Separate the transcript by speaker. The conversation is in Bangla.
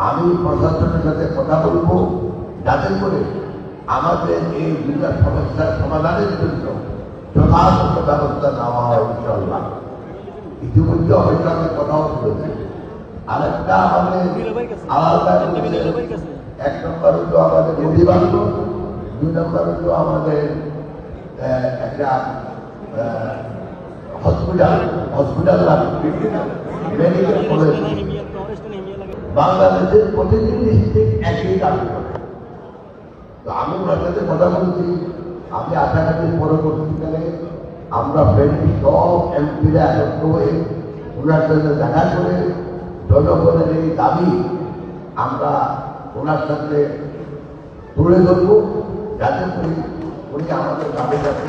Speaker 1: আমি প্রশাসনের সাথে কথা বলবো যাতে করে আমাদের এই দুটা সমস্যার সমাধানের জন্য যথাযথ ব্যবস্থা নেওয়া হয় ইনশাল্লাহ। ইতিমধ্যে হয়তো আমি কথাও বলেছি। আরেকটা আমাদের আলাদা এক নম্বর হলো আমাদের অভিভাবক, 2 নম্বর হলো আমাদের একটা হসপিটাল মেডিকেল কলেজ। বাংলাদেশের প্রতিটি ডিস্ট্রিক্ট একই দাবি করে। তো আমি ওনার সাথে কথা বলছি, আমি আশা করি পরবর্তীকালে আমরা ফ্রেন্ডলি সব এমপিরা একত্র হয়ে ওনার সাথে দেখা করে জনগণের এই দাবি আমরা ওনার সাথে তুলে ধরবো, যাতে উনি আমাদের দাবি যাতে